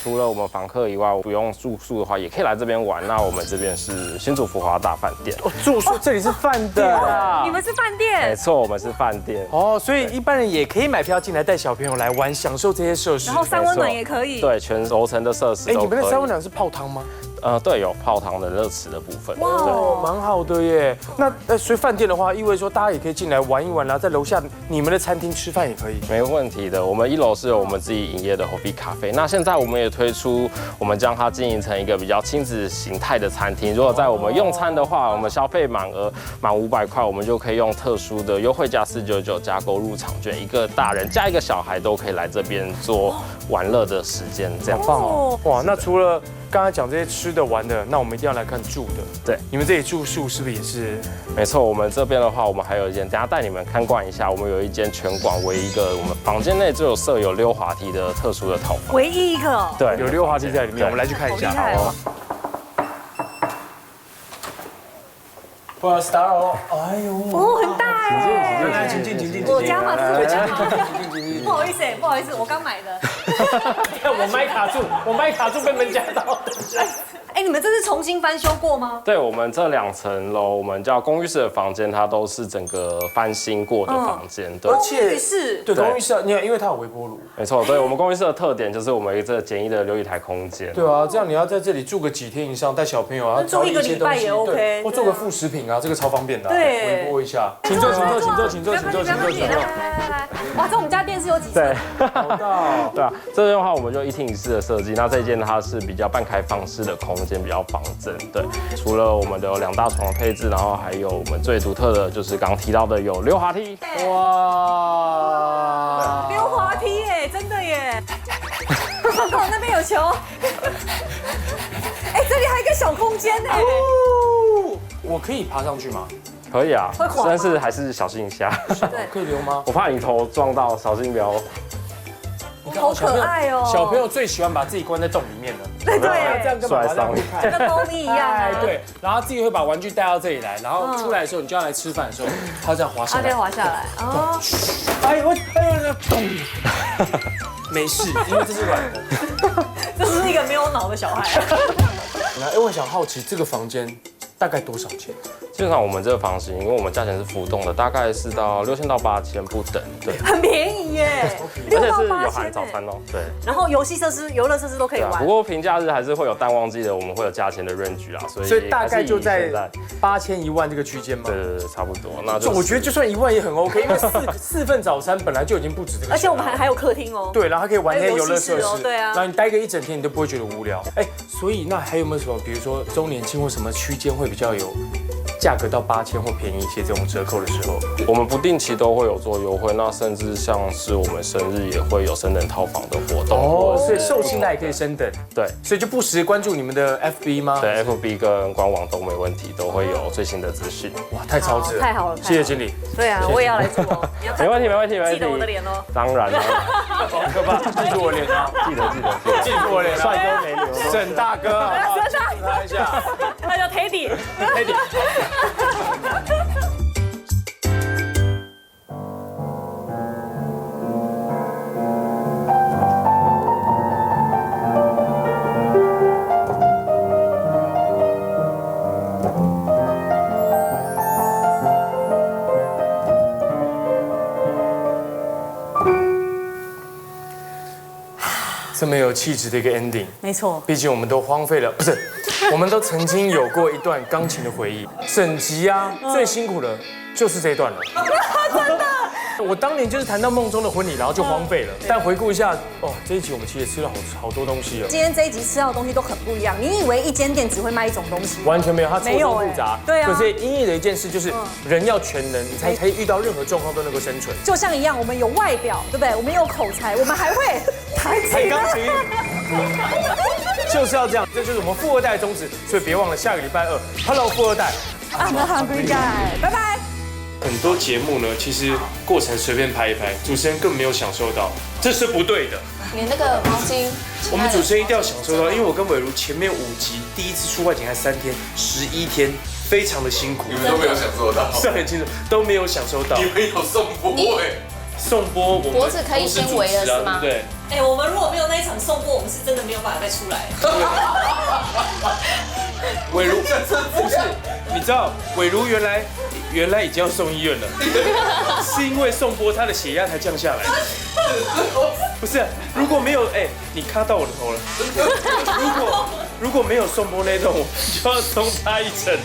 除了我们房客以外，不用住宿的话，也可以来这边玩。那我们这边是新竹福华大饭店。
哦，住宿这里是饭店啊！
你们是饭店？
没错，我们是饭店。
哦，所以一般人也可以买票进来，带小朋友来玩，享受这些设施。
然后3温暖也可以。
对，全楼层的设施都可以。
你们的3温暖是泡汤吗？
对，有泡汤的热池的部分。
哇，蛮好的耶。那所以饭店的话，意味说大家也可以进来玩一玩，然后在楼下你们的餐厅吃饭也可以。
没问题的，我们1楼是有我们自己营业的 Hobby 咖啡。那现在我们也推出，我们将它经营成一个比较亲子形态的餐厅。如果在我们用餐的话，我们消费满500块，我们就可以用特殊的优惠价499加购入场券，一个大人加一个小孩都可以来这边做玩乐的时间，这样
棒哦。哇，那除了刚才讲这些吃的玩的，那我们一定要来看住的。
对，
你们这里住宿是不是也是？
没错，我们这边的话，我们还有一间，等下带你们参观一下。我们有一间全馆唯一一个，我们房间内就有设有溜滑梯的特殊的套房。
唯一一个。
对，
有溜滑梯在里面，我们来去看一下。好哦。不好 start 哦。哎呦。
哦，很大哎。
来，请进。
我家嘛，这是我家嘛。不好意思，我刚买的。
我麦卡住被门夹到。
哎，你们这是重新翻修过吗？
对，我们这2层楼，我们叫公寓式的房间，它都是整个翻新过的房间。对，
公寓式。
对，公寓式，因为它有微波炉。
没错，对我们公寓式的特点就是我们这简易的流理台空间。
对啊，这样你要在这里住个几天以上，带小朋友啊，
住1个礼拜也 OK，
或做个副食品啊，这个超方便的。
对，
微波一下。请坐。
来。哇，这我们家电视有几层？
对，
好大哦。
对啊，这边的话我们就1厅1室的设计，那这一间它是比较半开放式的空间，比较方正。对，除了我们的有2大床的配置，然后还有我们最独特的就是刚刚提到的有溜滑梯。
哇，溜滑梯耶，真的耶。那边有球。哎，这里还有一个小空间呢。
我可以爬上去吗？
可以啊，但是还是小心一下。
对，可以溜吗？
我怕你头撞到，小心不要。
好可爱哦。
小朋友最喜欢把自己关在洞里面了。
对，
这样干嘛？
跟猫咪一样啊。
对，然后自己会把玩具带到这里来，然后出来的时候你就要来吃饭的时候，它这样滑下来。
它滑下来。哦。
咚。没事，因为这是软的。
这是一个没有脑的小孩。
我想好奇这个房间大概多少钱？
基本上我们这个房型，因为我们价钱是浮动的，大概是到6000到8000不等，对，
很便宜耶
，6到8000，而且是有含早餐哦，对。
然后游戏设施、游乐设施都可以玩。
不过平假日还是会有淡旺季的，我们会有价钱的 range 啊，所以
大概就在8000、1万这个区间吗？
对，差不多。那就
我觉得就算1万也很 OK， 因为四份早餐本来就已经不止这个。
而且我们还有客厅哦。
对，然后还可以玩那些游乐设施，
对啊。
然后你待个1整天，你都不会觉得无聊。所以那还有没有什么，比如说周年庆或什么区间会比较有价格到8000或便宜一些这种折扣的时候？
我们不定期都会有做优惠，那甚至像是我们生日也会有升等套房的活动。
哦，所以寿星来也可以升等。
对，
所以就不时关注你们的 FB 吗？
对 ，FB 跟官网都没问题，都会有最新的资讯。
哇，太超值了，
太好了，
谢谢经理。
对啊，我也要来做。
没问题，没问题，没问题。
记得我的脸哦。
当然了。
好可怕，记住我脸啊！
记得，
记住我脸。
帅哥美女，
沈大哥，
来
一下，
那叫 Teddy。
这么有气质的一个 ending，
没错。
毕竟我们都荒废了，不是，我们都曾经有过一段钢琴的回忆。整集啊，最辛苦的就是这一段了。
真的。
我当年就是谈到梦中的婚礼，然后就荒废了。但回顾一下，这一集我们其实吃了好多东西哦。
今天这一集吃到的东西都很不一样。你以为一间店只会卖一种东西？
完全没有，它错综复杂。
对啊。
可是因为的一件事就是，人要全能，你才可以遇到任何状况都能够生存。
就像一样，我们有外表，对不对？我们有口才，我们还会弹
钢琴。就是要这样，这就是我们富二代的宗旨。所以别忘了下个礼拜2 ，Hello 富二代
，I'm a hungry guy， 拜拜。
很多节目呢，其实过程随便拍一拍，主持人更没有享受到，这是不对的。
连那个毛巾，
我们主持人一定要享受到，因为我跟伟如前面5集第一次出外景还3天，11天，非常的辛苦。
你们都没有享受到，
是很清楚，都没有享受到。
你们有送播
送播我们
脖子可以先围了是吗？
对。
我们如果没有那一场送播，我们是真的没有办法再出来。
伟如不是，你知道伟如原来已经要送医院了，是因为送播他的血压才降下来。不是，如果没有你卡到我的头了。如果没有送播那段，我就要送他一程。